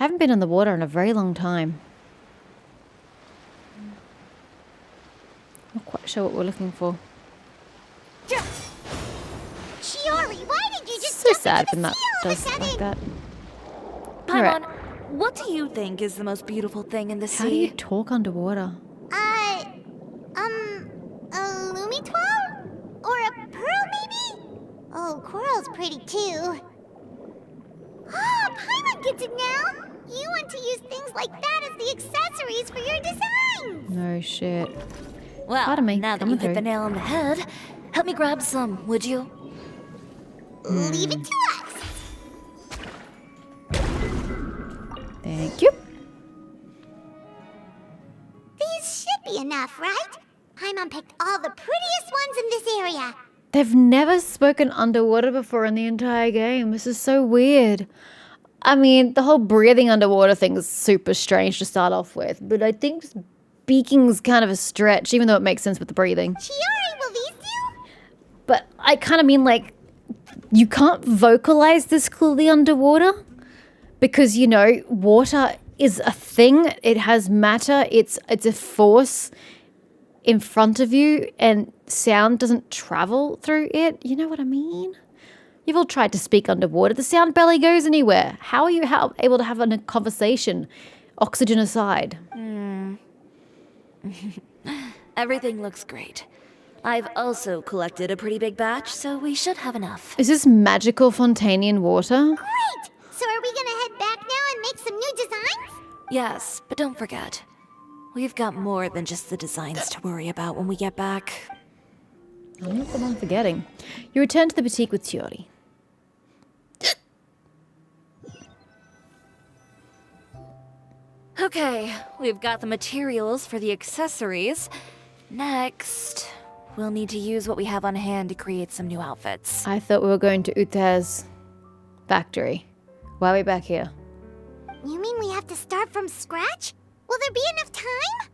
haven't been in the water in a very long time. Not quite sure what we're looking for. Chiori, why did you just So jump sad into when the that sea all of a does like sudden? that. Paimon, what do you think is the most beautiful thing in the sea? How do you talk underwater? A Lumitwal? Or a pearl, maybe? Oh, coral's pretty too. Oh, Paimon gets it now! You want to use things like that as the accessories for your designs! No shit. Well, Pardon me, now that coming you hit the through. nail on the head, help me grab some, would you? Leave it to us! Thank you. These should be enough, right? Paimon picked all the prettiest ones in this area. They've never spoken underwater before in the entire game. This is so weird. I mean, the whole breathing underwater thing is super strange to start off with, but I think speaking's kind of a stretch, even though it makes sense with the breathing. Chiori, will these do? But I kind of mean, like, you can't vocalize this clearly underwater because, you know, water is a thing. It has matter. It's a force in front of you, and sound doesn't travel through it. You know what I mean? You've all tried to speak underwater. The sound barely goes anywhere. How are you able to have a conversation, oxygen aside? Everything looks great. I've also collected a pretty big batch, so we should have enough. Is this magical Fontanian water? Great! So are we gonna head back now and make some new designs? Yes, but don't forget, we've got more than just the designs to worry about when we get back. I'm not the one forgetting. You return to the boutique with Chiori. Okay, we've got the materials for the accessories. Next, we'll need to use what we have on hand to create some new outfits. I thought we were going to Uther's factory. Why are we back here? You mean we have to start from scratch? Will there be enough time?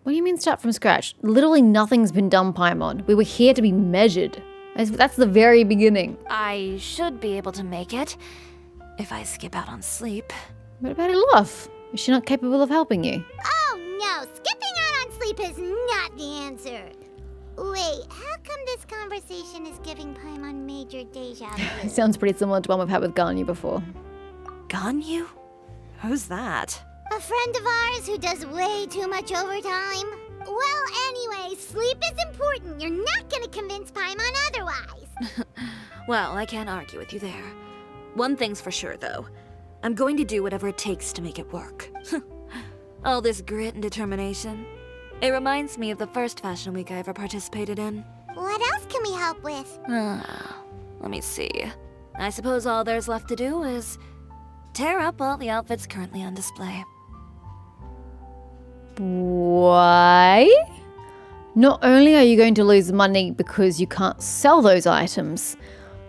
What do you mean start from scratch? Literally nothing's been done, Paimon. We were here to be measured. That's the very beginning. I should be able to make it if I skip out on sleep. What about Illuff? Is she not capable of helping you? Oh no, skipping out on sleep is not the answer. Wait, how come this conversation is giving Paimon major deja vu? It sounds pretty similar to one we've had with Ganyu before. Ganyu? Who's that? A friend of ours who does way too much overtime. Well, anyway, sleep is important. You're not gonna convince Paimon otherwise. Well, I can't argue with you there. One thing's for sure, though. I'm going to do whatever it takes to make it work. All this grit and determination. It reminds me of the first fashion week I ever participated in. What else can we help with? Let me see. I suppose all there's left to do is tear up all the outfits currently on display. Why? Not only are you going to lose money because you can't sell those items,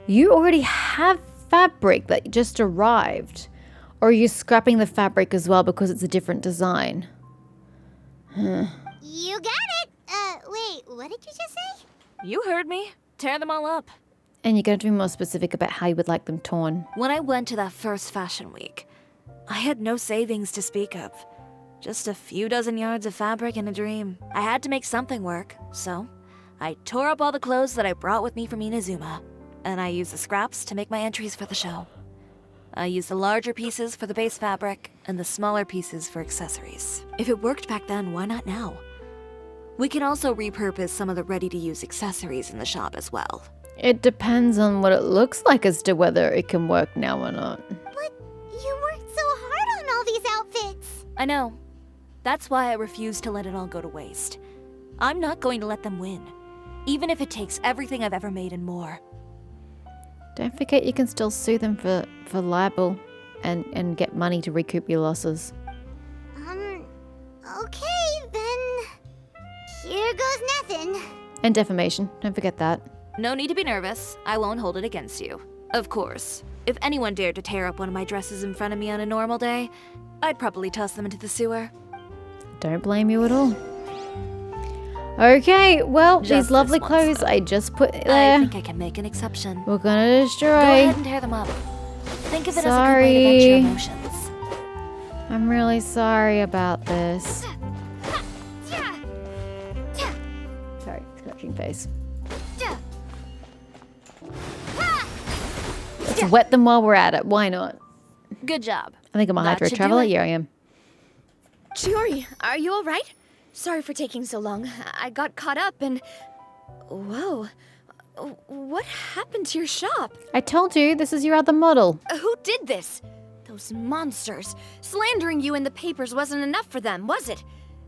you already have fabric that just arrived. Or are you scrapping the fabric as well because it's a different design? You got it! Wait, what did you just say? You heard me. Tear them all up. And you're going to be more specific about how you would like them torn. When I went to that first fashion week, I had no savings to speak of. Just a few dozen yards of fabric and a dream. I had to make something work, so I tore up all the clothes that I brought with me from Inazuma, and I used the scraps to make my entries for the show. I used the larger pieces for the base fabric and the smaller pieces for accessories. If it worked back then, why not now? We can also repurpose some of the ready-to-use accessories in the shop as well. It depends on what it looks like as to whether it can work now or not. But you worked so hard on all these outfits. I know. That's why I refuse to let it all go to waste. I'm not going to let them win, even if it takes everything I've ever made and more. Don't forget you can still sue them for libel and get money to recoup your losses. Okay, then. Here goes nothing. And defamation. Don't forget that. No need to be nervous. I won't hold it against you. Of course, if anyone dared to tear up one of my dresses in front of me on a normal day, I'd probably toss them into the sewer. Don't blame you at all. Okay, well, Just these lovely this once, clothes though. I just put I there. think I can make an exception. We're gonna destroy. Go ahead and tear them up. Think of it as a good way to vent your emotions. I'm really sorry about this. Sorry, scratching face. Let's wet them while we're at it. Why not? Good job. I think I'm a That hydro should do traveler. it. Yeah, I am. Chiori, are you all right? Sorry for taking so long. I got caught up and... Whoa. What happened to your shop? I told you, this is your other model. Who did this? Those monsters. Slandering you in the papers wasn't enough for them, was it?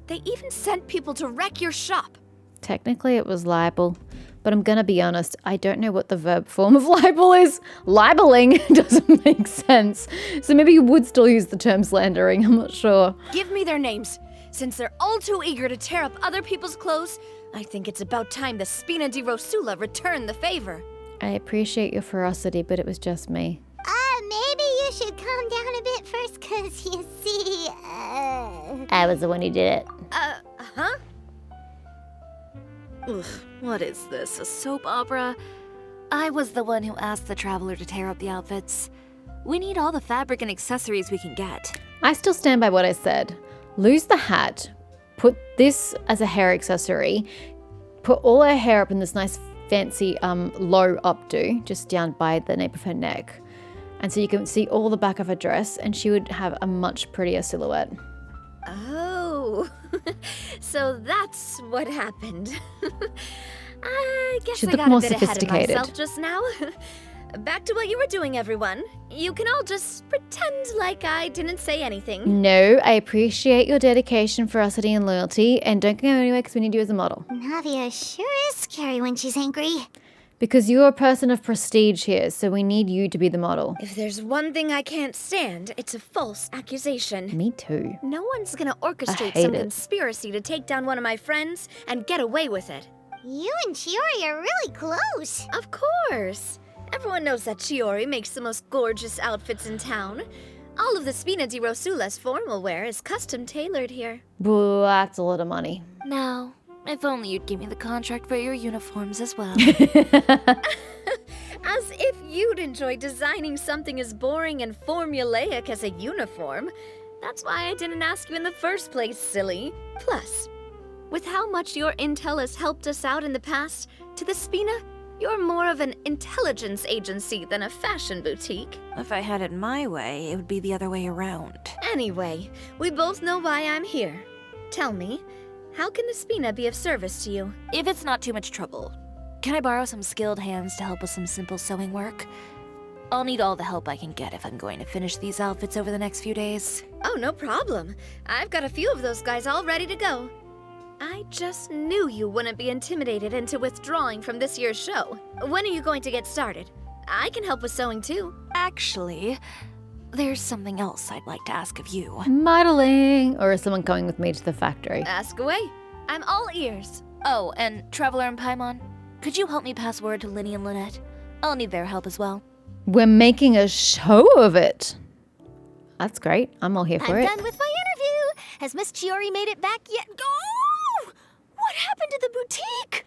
They even sent people to wreck your shop. Technically, it was libel. But I'm gonna be honest, I don't know what the verb form of libel is. Libeling doesn't make sense. So maybe you would still use the term slandering, I'm not sure. Give me their names. Since they're all too eager to tear up other people's clothes, I think it's about time the Spina di Rosula return the favor. I appreciate your ferocity, but it was just me. Maybe you should calm down a bit first, cause you see, I was the one who did it. Huh? Ugh, what is this, a soap opera? I was the one who asked the traveler to tear up the outfits. We need all the fabric and accessories we can get. I still stand by what I said. Lose the hat, put this as a hair accessory, put all her hair up in this nice fancy low updo, just down by the nape of her neck. And so you can see all the back of her dress, and she would have a much prettier silhouette. Oh, so that's what happened. I guess She I looked got more a bit ahead of sophisticated. myself just now. Back to what you were doing, everyone. You can all just pretend like I didn't say anything. No, I appreciate your dedication, ferocity, and loyalty, and don't go anywhere because we need you as a model. Navia sure is scary when she's angry. Because you're a person of prestige here, so we need you to be the model. If there's one thing I can't stand, it's a false accusation. Me too. No one's gonna orchestrate hate some it. conspiracy to take down one of my friends and get away with it. You and Chiori are really close. Of course. Everyone knows that Chiori makes the most gorgeous outfits in town. All of the Spina di Rosula's formal wear is custom tailored here. Boo, that's a lot of money. Now, if only you'd give me the contract for your uniforms as well. As if you'd enjoy designing something as boring and formulaic as a uniform. That's why I didn't ask you in the first place, silly. Plus, with how much your intel has helped us out in the past, to the Spina, you're more of an intelligence agency than a fashion boutique. If I had it my way, it would be the other way around. Anyway, we both know why I'm here. Tell me, how can the Spina be of service to you? If it's not too much trouble, can I borrow some skilled hands to help with some simple sewing work? I'll need all the help I can get if I'm going to finish these outfits over the next few days. Oh, no problem. I've got a few of those guys all ready to go. I just knew you wouldn't be intimidated into withdrawing from this year's show. When are you going to get started? I can help with sewing too. Actually, there's something else I'd like to ask of you. Modeling! Or is someone coming with me to the factory? Ask away. I'm all ears. Oh, and Traveler and Paimon, could you help me pass word to Linny and Lynette? I'll need their help as well. We're making a show of it. That's great. I'm all here for I'm it. done with my interview. Has Miss Chiori made it back yet? Oh! What happened to the boutique?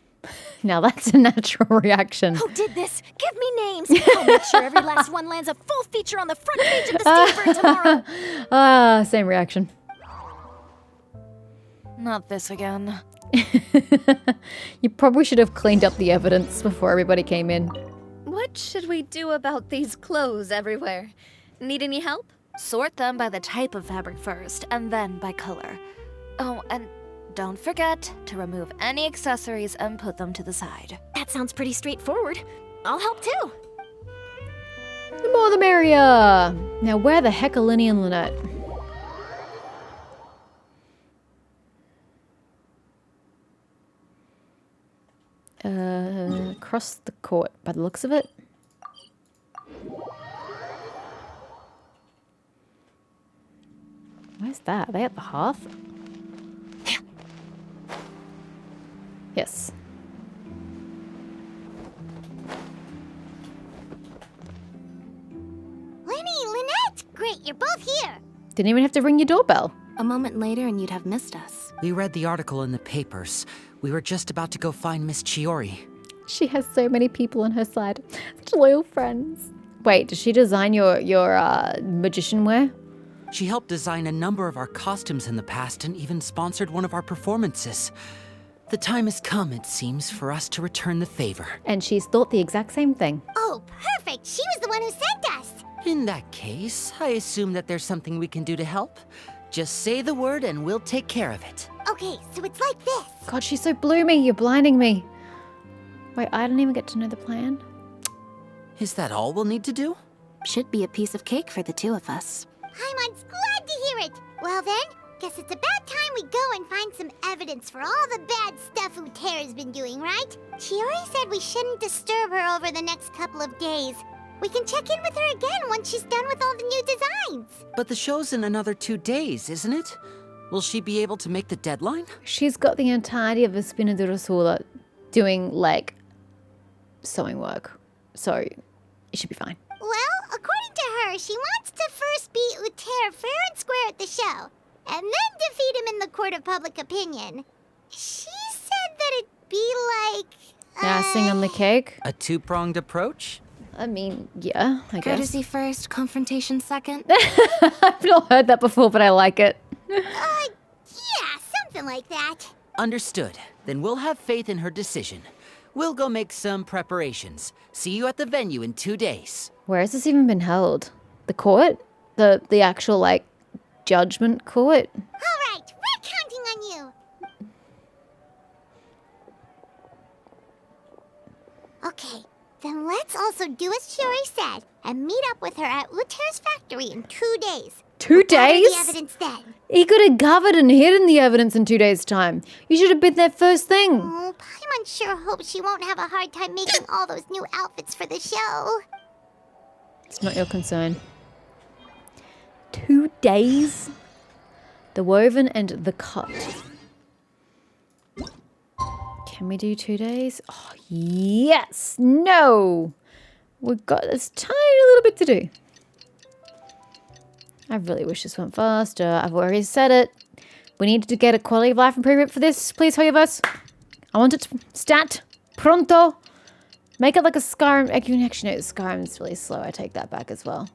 Now that's a natural reaction. Who did this? Give me names. I'll make sure every last one lands a full feature on the front page of the Steam Bird tomorrow. Same reaction. Not this again. You probably should have cleaned up the evidence before everybody came in. What should we do about these clothes everywhere? Need any help? Sort them by the type of fabric first, and then by color. Oh, and don't forget to remove any accessories and put them to the side. That sounds pretty straightforward. I'll help too. The more the merrier. Now where the heck are Linny and Lynette? Across the court by the looks of it. Where's that? Are they at the hearth? Yes. Lenny, Lynette! Great, you're both here. Didn't even have to ring your doorbell. A moment later and you'd have missed us. We read the article in the papers. We were just about to go find Miss Chiori. She has so many people on her side. Such loyal friends. Wait, did she design your magician wear? She helped design a number of our costumes in the past and even sponsored one of our performances. The time has come, it seems, for us to return the favor. And she's thought the exact same thing. Oh, perfect! She was the one who sent us! In that case, I assume that there's something we can do to help. Just say the word and we'll take care of it. Okay, so it's like this. God, she's so bloomy. You're blinding me. Wait, I didn't even get to know the plan. Is that all we'll need to do? Should be a piece of cake for the two of us. Paimon's glad to hear it. Well then, guess it's about time we go and find some evidence for all the bad stuff Aether's been doing, right? Chiori said we shouldn't disturb her over the next couple of days. We can check in with her again once she's done with all the new designs. But the show's in another 2 days, isn't it? Will she be able to make the deadline? She's got the entirety of Espina de Rosula doing, like, sewing work. So, it should be fine. Well, according to her, she wants to first beat Aether fair and square at the show, and then defeat him in the court of public opinion. She said that it'd be like... Icing on the cake? A 2-pronged approach? I mean, yeah, I guess. Courtesy first, confrontation second. I've not heard that before, but I like it. yeah, something like that. Understood. Then we'll have faith in her decision. We'll go make some preparations. See you at the venue in 2 days. Where has this even been held? The court? The actual, like, judgment court? All right, we're counting on you. Okay, then let's also do as Chiori said and meet up with her at Aether's factory in 2 days. 2 days? The evidence then. He could have covered and hidden the evidence in 2 days' time. You should have been there first thing. Oh, Paimon sure hopes she won't have a hard time making all those new outfits for the show. It's not your concern. 2 days? The woven and the cut. Can we do 2 days? Oh, yes! No! We've got this tiny little bit to do. I really wish this went faster. I've already said it. We need to get a quality of life improvement for this, please, Hoyovers. I want it stat pronto. Make it like a Skyrim. Actually, no, Skyrim's really slow. I take that back as well.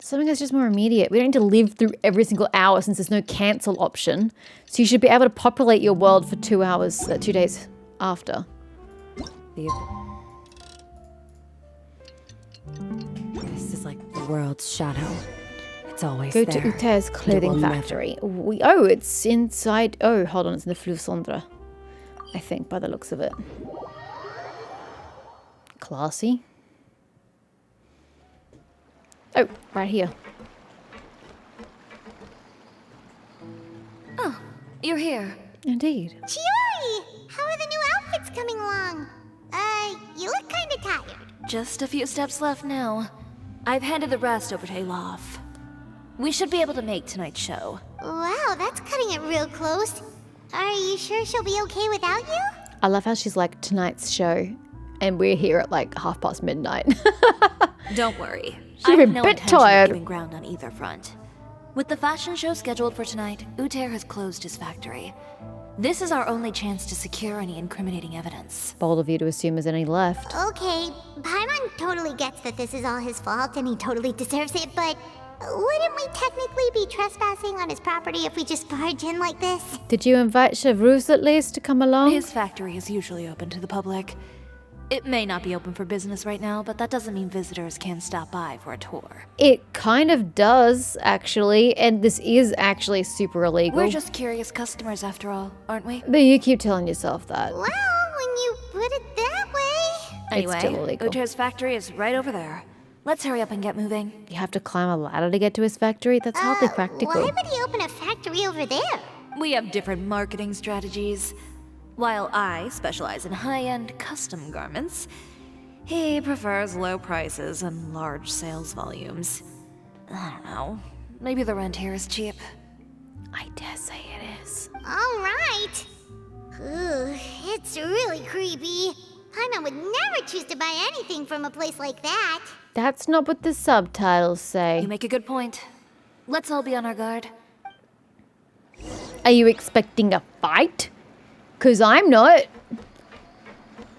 Something that's just more immediate. We don't need to live through every single hour since there's no cancel option. So you should be able to populate your world for 2 hours, 2 days after. This is like the world's shadow. It's always Go there. to Aether's clothing It will never- factory. Oh, it's inside. Oh, hold on. It's in the Fleuve Cendre. I think, by the looks of it. Classy. Oh, right here. Oh, you're here. Indeed. Chiori, how are the new outfits coming along? You look kinda tired. Just a few steps left now. I've handed the rest over to Alof. We should be able to make tonight's show. Wow, that's cutting it real close. Are you sure she'll be okay without you? I love how she's like, tonight's show, and we're here at like midnight. Don't worry. She's I a have no bit intention tired. of giving ground on either front. With the fashion show scheduled for tonight, Aether has closed his factory. This is our only chance to secure any incriminating evidence. Bold of you to assume there's any left. Okay, Paimon totally gets that this is all his fault and he totally deserves it, but wouldn't we technically be trespassing on his property if we just barge in like this? Did you invite Chevreuse at least to come along? His factory is usually open to the public. It may not be open for business right now, but that doesn't mean visitors can stop by for a tour. It kind of does, actually, and this is actually super illegal. We're just curious customers after all, aren't we? But you keep telling yourself that. Well, when you put it that way... Anyway, still illegal. Aether's factory is right over there. Let's hurry up and get moving. You have to climb a ladder to get to his factory? That's hardly practical. Why would he open a factory over there? We have different marketing strategies. While I specialize in high-end custom garments, he prefers low prices and large sales volumes. I don't know. Maybe the rent here is cheap. I dare say it is. All right. Ooh, it's really creepy. Paimon would never choose to buy anything from a place like that. That's not what the subtitles say. You make a good point. Let's all be on our guard. Are you expecting a fight? Because I'm not.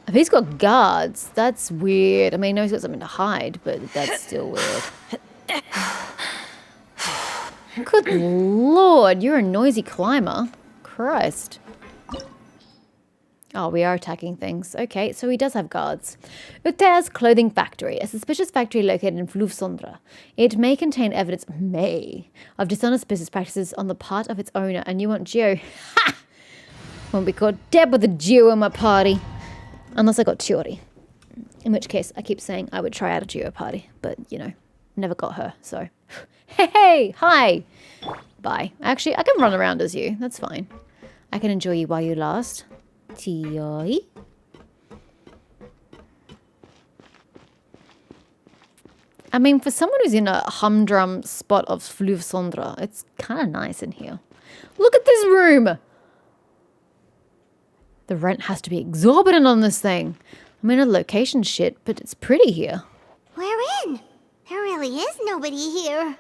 If he's got guards, that's weird. I mean, I know he's got something to hide, but that's still weird. Good lord, you're a noisy climber. Christ. Oh, we are attacking things. Okay, so he does have guards. Aether's clothing factory, a suspicious factory located in Fluvsondra. It may contain evidence, of dishonest business practices on the part of its owner, and you want Geo. Ha! Won't be caught dead with a Geo in my party. Unless I got Chiori. In which case, I keep saying I would try out a Geo party, but, you know, never got her, so. Hey, hi! Bye. Actually, I can run around as you. That's fine. I can enjoy you while you last. Tioi. I mean, for someone who's in a humdrum spot of Fluvsondra, it's kind of nice in here. Look at this room! The rent has to be exorbitant on this thing. I mean, the location shit, but it's pretty here. We're in. There really is nobody here.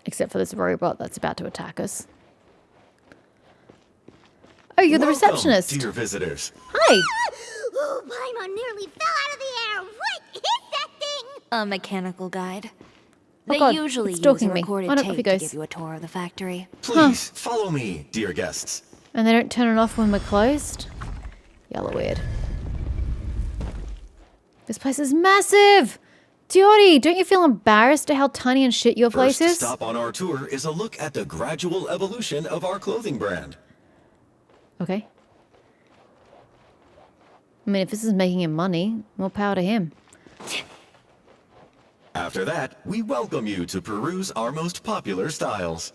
Except for this robot that's about to attack us. Oh, you're the receptionist. Dear visitors. Hi. Oh, Paimon nearly fell out of the air. What is that thing? A mechanical guide. Oh They God, usually it's use stalking a me. recorded Why don't- off he tape to goes. give you a tour of the factory. Please follow me, dear guests. And they don't turn it off when we're closed? Yellow weird. This place is massive! Tiori, don't you feel embarrassed at how tiny and shit your place First is? stop on our tour is a look at the gradual evolution of our clothing brand. Okay. I mean, if this is making him money, more power to him. After that, we welcome you to peruse our most popular styles.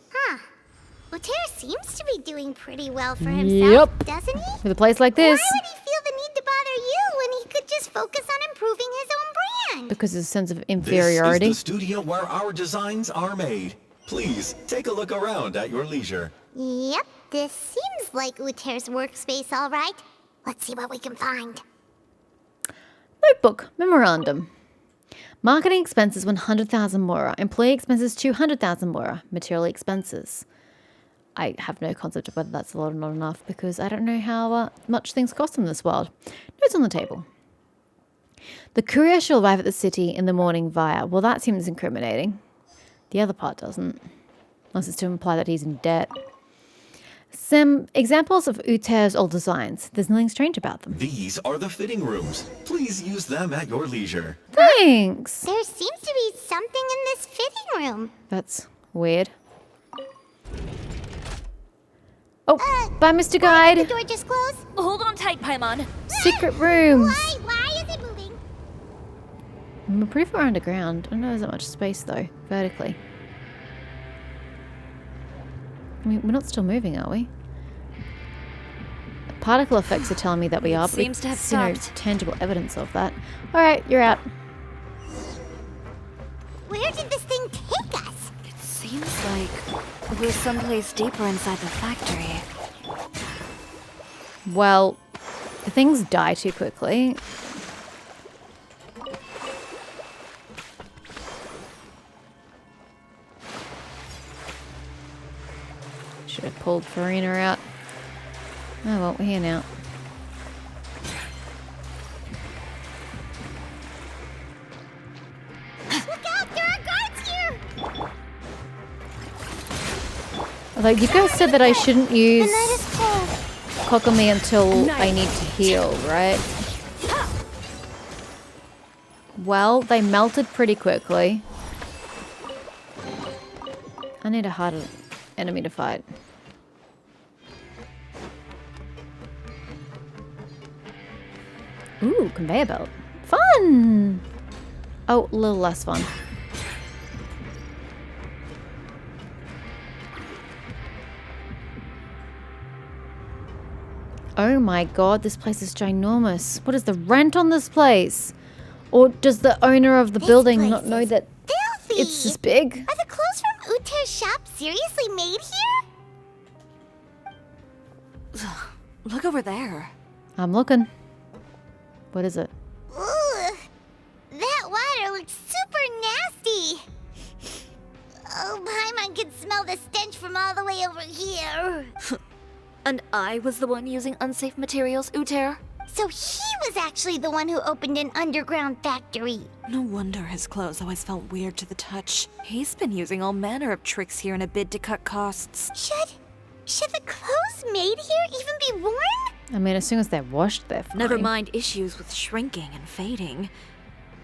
Aether seems to be doing pretty well for himself, doesn't he? With a place like this, Why would he feel the need to bother you when he could just focus on improving his own brand? because there's a sense of This inferiority. is the studio where our designs are made. Please, take a look around at your leisure. Yep, this seems like Aether's workspace, all right. Let's see what we can find. Notebook, memorandum. Marketing expenses 100,000 mora. Employee expenses 200,000 mora. Material expenses. I have no concept of whether that's a lot or not enough because I don't know how much things cost in this world. Notes on the table. The courier shall arrive at the city in the morning via. Well, that seems incriminating. The other part doesn't. Unless it's to imply that he's in debt. Some examples of Aether's old designs. There's nothing strange about them. These are the fitting rooms. Please use them at your leisure. Thanks. There seems to be something in this fitting room. That's weird. Oh, bye, Mr. Why Guide. did the door just close? Hold on tight, Paimon. Secret rooms. Why is it moving? We're pretty far underground. I don't know there's that much space, though, vertically. I mean, we're not still moving, are we? Particle effects are telling me that we are, but seems to have see no stopped. tangible evidence of that. All right, you're out. Where did this thing take us? It seems like we're someplace deeper inside the factory. Well, things die too quickly. Should have pulled Farina out. Oh well, we're here now. Look out, there are guards here! Although you guys said that I shouldn't The use night is cold. Kokomi until I need to heal, right? Well, they melted pretty quickly. I need a harder enemy to fight. Ooh, conveyor belt. Fun! Oh, a little less fun. Oh my god, this place is ginormous. What is the rent on this place? Or does the owner of the This building place not know is that filthy. it's this big? Are the clothes from Aether's shop seriously made here? Look over there. I'm looking. What is it? Ooh, that water looks super nasty. Oh, Paimon can smell the stench from all the way over here. And I was the one using unsafe materials, Aether? So he was actually the one who opened an underground factory. No wonder his clothes always felt weird to the touch. He's been using all manner of tricks here in a bid to cut costs. Should the clothes made here even be worn? I mean, as soon as they're washed, they're fine. Never mind issues with shrinking and fading.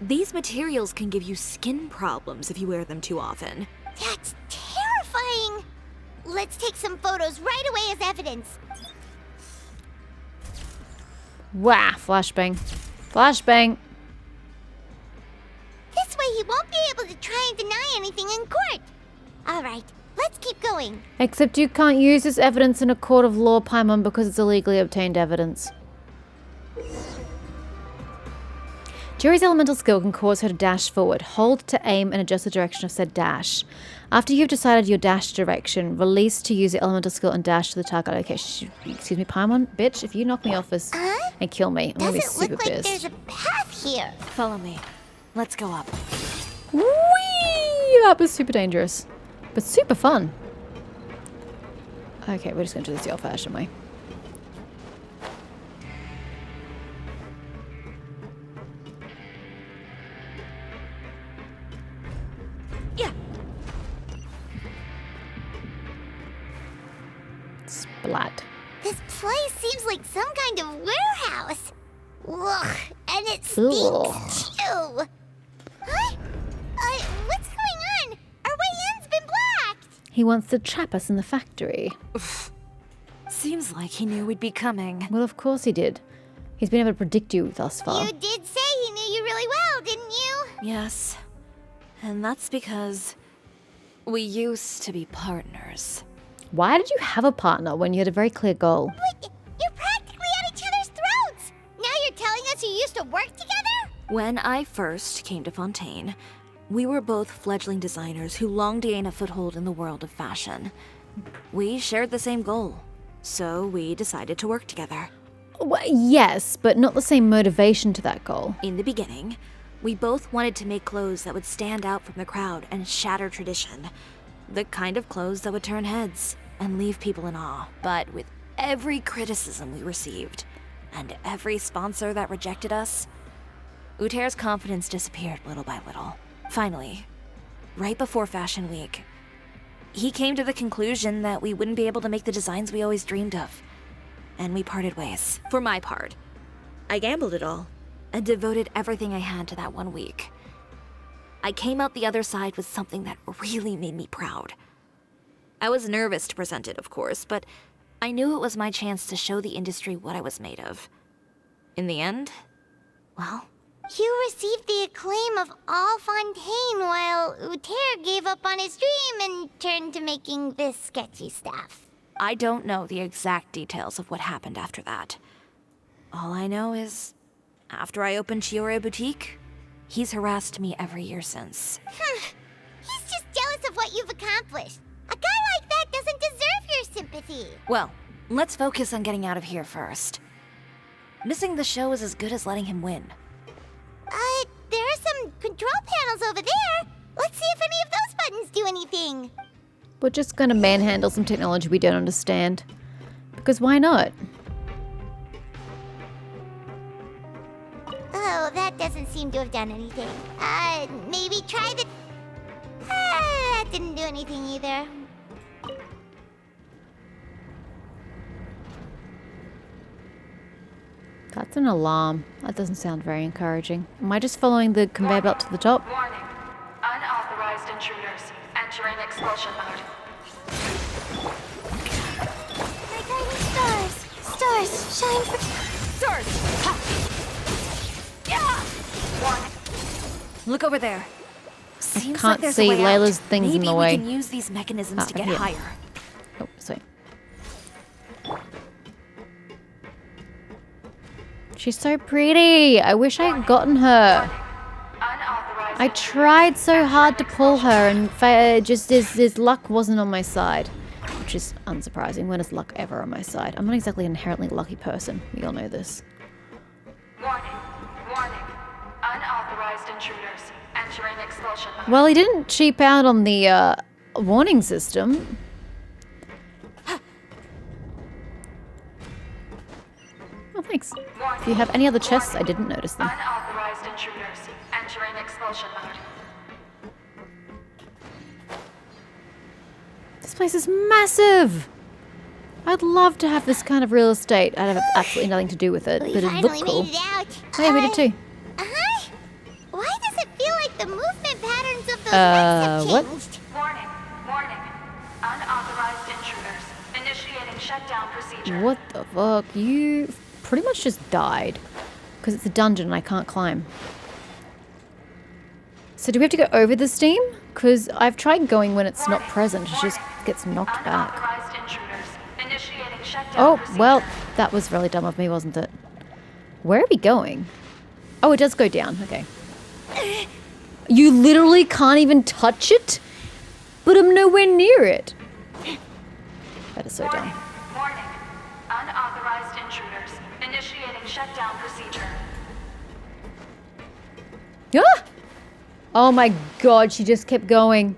These materials can give you skin problems if you wear them too often. That's terrifying. Let's take some photos right away as evidence. Wah! Flashbang. Flashbang. This way he won't be able to try and deny anything in court. All right, let's keep going. Except you can't use this evidence in a court of law, Paimon, because it's illegally obtained evidence. Juri's elemental skill can cause her to dash forward. Hold to aim and adjust the direction of said dash. After you've decided your dash direction, release to use your elemental skill and dash to the target location. Excuse me, Paimon? Bitch, if you knock me off this and kill me, I'm gonna be Doesn't super look like pissed. there's a path here. Follow me. Let's go up. Whee! That was super dangerous. But super fun. Okay, we're just gonna do this the old-fashioned way. Yeah. Splat. This place seems like some kind of warehouse. Ugh, and it Ugh. stinks too. Huh? What's going on? Our way in's been blocked. He wants to trap us in the factory. Seems like he knew we'd be coming. Well, of course he did. He's been able to predict you thus far. You did say he knew you really well, didn't you? Yes. And that's because we used to be partners. Why did you have a partner when you had a very clear goal? But you're practically at each other's throats. Now you're telling us you used to work together? When I first came to Fontaine, we were both fledgling designers who longed to gain a foothold in the world of fashion. We shared the same goal, so we decided to work together. Well, yes, but not the same motivation to that goal. In the beginning, we both wanted to make clothes that would stand out from the crowd and shatter tradition. The kind of clothes that would turn heads and leave people in awe. But with every criticism we received, and every sponsor that rejected us, Aether's confidence disappeared little by little. Finally, right before Fashion Week, he came to the conclusion that we wouldn't be able to make the designs we always dreamed of. And we parted ways. For my part, I gambled it all and devoted everything I had to that 1 week. I came out the other side with something that really made me proud. I was nervous to present it, of course, but I knew it was my chance to show the industry what I was made of. In the end, well, You received the acclaim of all Fontaine while Aether gave up on his dream and turned to making this sketchy stuff. I don't know the exact details of what happened after that. All I know is, after I opened Chiore Boutique, he's harassed me every year since. He's just jealous of what you've accomplished. A guy like that doesn't deserve your sympathy. Well, let's focus on getting out of here first. Missing the show is as good as letting him win. There are some control panels over there. Let's see if any of those buttons do anything. We're just gonna manhandle some technology we don't understand. Because why not? Oh, that doesn't seem to have done anything. Maybe try the... that didn't do anything either. That's an alarm. That doesn't sound very encouraging. Am I just following the conveyor belt to the top? Warning. Unauthorized intruders entering expulsion mode. My guiding stars. Stars, shine for... Stars! Yeah! Warning. Look over there. Seems can't like there's see a way out. Layla's things in Maybe the way. we can use these mechanisms to get here. higher. Oh, sorry. She's so pretty. I wish I had gotten her. Unauthorized I tried so hard to pull her and just his luck wasn't on my side. Which is unsurprising. When is luck ever on my side? I'm not exactly an inherently lucky person. We all know this. Warning. Warning. Unauthorized intruders entering expulsion mode. Well, he didn't cheap out on the warning system. Oh, thanks. Warning. If you have any other chests, I didn't notice them. Unauthorized intruders entering expulsion mode. This place is massive! I'd love to have this kind of real estate. I'd have absolutely nothing to do with it, We but it finally looked cool. made it out. Oh yeah, we did too. Uh-huh. Why does it feel like the movement patterns of those webs have what? changed? Warning, warning. Unauthorized intruders initiating shutdown procedure. What the fuck? You pretty much just died. Because it's a dungeon and I can't climb. So do we have to go over the steam? Because I've tried going when it's not present. It just gets knocked back. Unauthorized intruders initiating shutdown Oh, procedure. well, that was really dumb of me, wasn't it? Where are we going? Oh, it does go down. Okay. You literally can't even touch it? But I'm nowhere near it. That is so Warning, dumb. warning. Unauthorized intruders initiating shutdown procedure. Ah! Oh my god, she just kept going.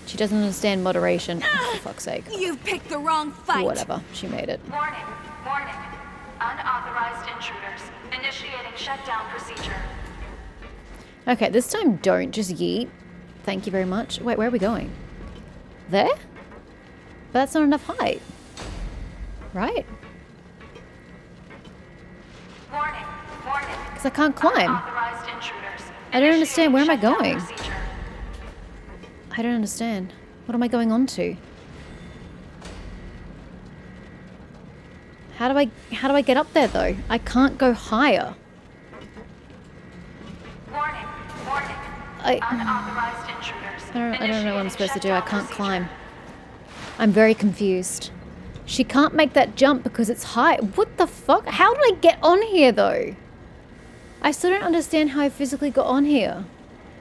She doesn't understand moderation. Oh, for fuck's sake. You've picked the wrong fight. Whatever, she made it. Warning, warning. Unauthorized intruders initiating shutdown procedure. Okay, this time don't just yeet. Thank you very much. Wait, where are we going? There? But that's not enough height. Right? Warning, warning. Because I can't climb. Unauthorized intruders. I don't understand. Where am I Shutdown going? procedure. I don't understand. What am I going on to? How do I get up there though? I can't go higher. Warning, warning. Unauthorized intruders. I don't know what I'm supposed to do. I Initiating can't shutdown climb. I'm very confused. She can't make that jump because it's high. What the fuck? How did I get on here though? I still don't understand how I physically got on here.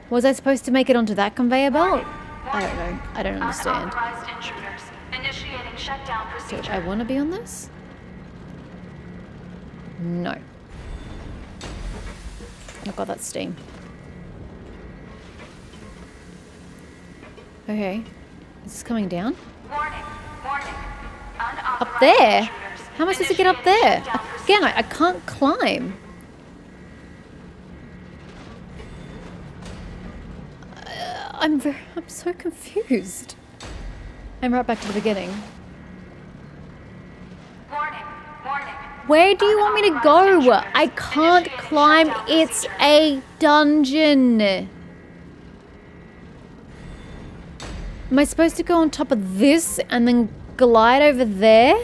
Was I supposed to make it onto that conveyor belt? I don't know. I don't understand. Unauthorized intruders. Initiating shutdown Do procedure. I want to be on this? No. Oh god, that's steam. Okay. Is this coming down? Warning, warning. Up Unauthorized there? intruders. How am I supposed to get up Initiating there? shutdown Again, procedure. I can't climb. I'm so confused. I'm right back to the beginning. Warning, warning. Where do you want me to go? I can't climb. It's a dungeon. Am I supposed to go on top of this and then glide over there?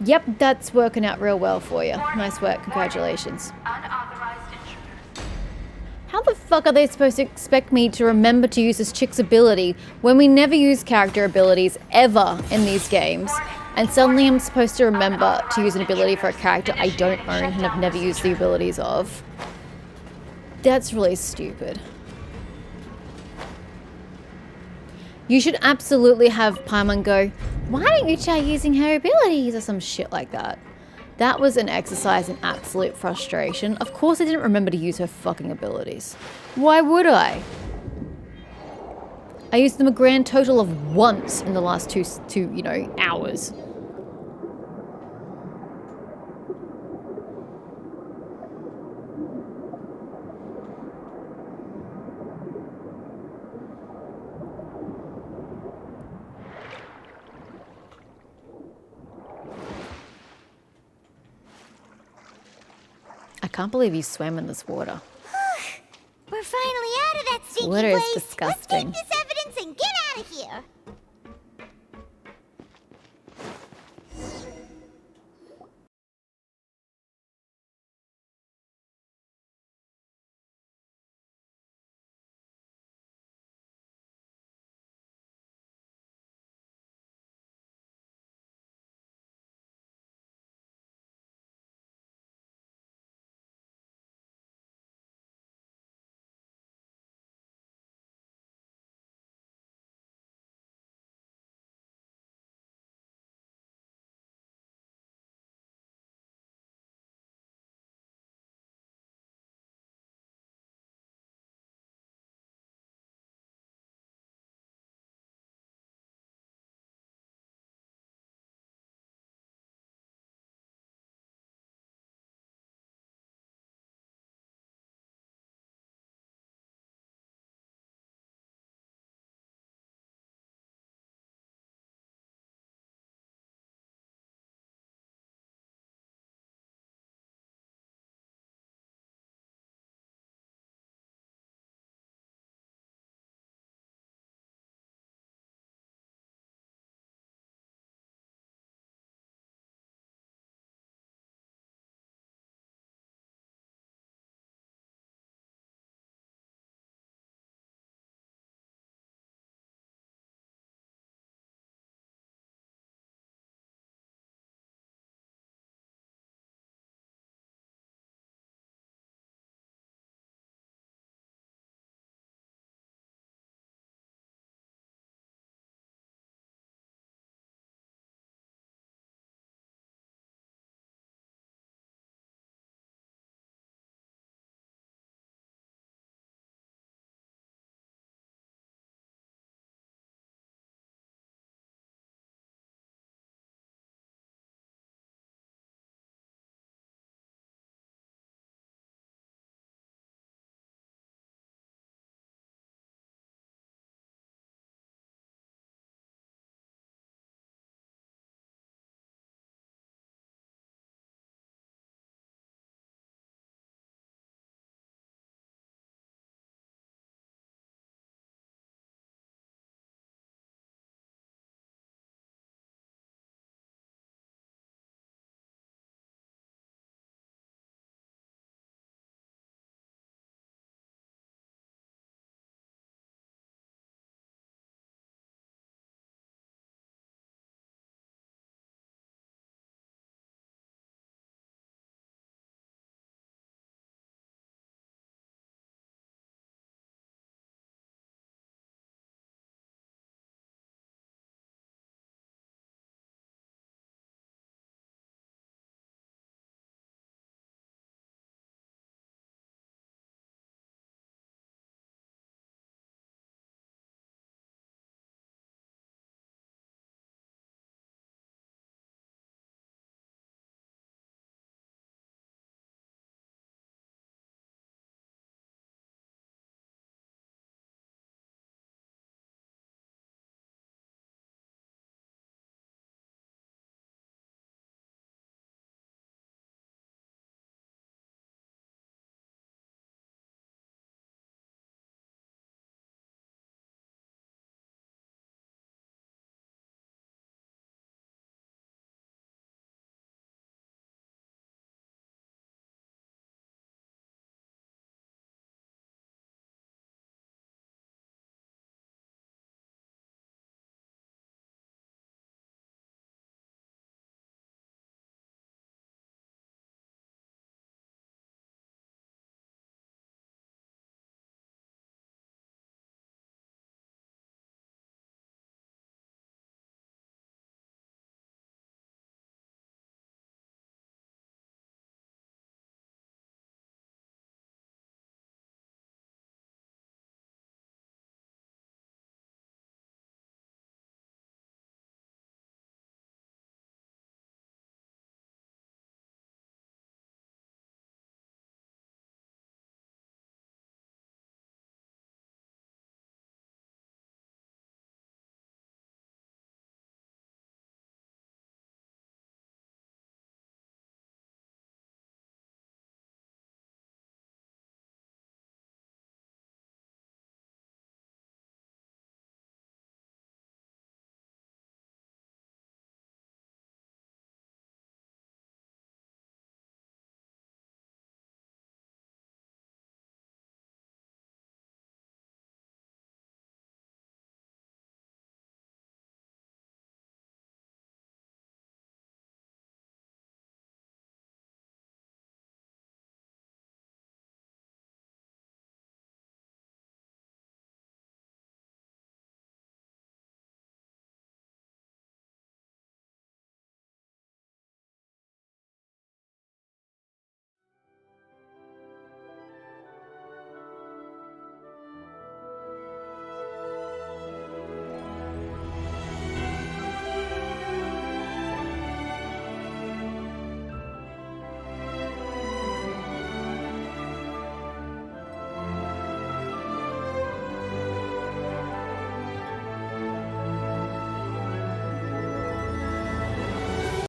Yep, that's working out real well for you. Nice work. Congratulations. Unauthorized intruders. How the fuck are they supposed to expect me to remember to use this chick's ability when we never use character abilities ever in these games? And suddenly I'm supposed to remember to use an ability for a character I don't own and have never used the abilities of. That's really stupid. You should absolutely have Paimon go, why don't you try using her abilities or some shit like that. That was an exercise in absolute frustration. Of course I didn't remember to use her fucking abilities. Why would I? I used them a grand total of once in the last two hours. I can't believe you swam in this water. We're finally out of that stinky Water is place. disgusting. Let's take this evidence and get out of here.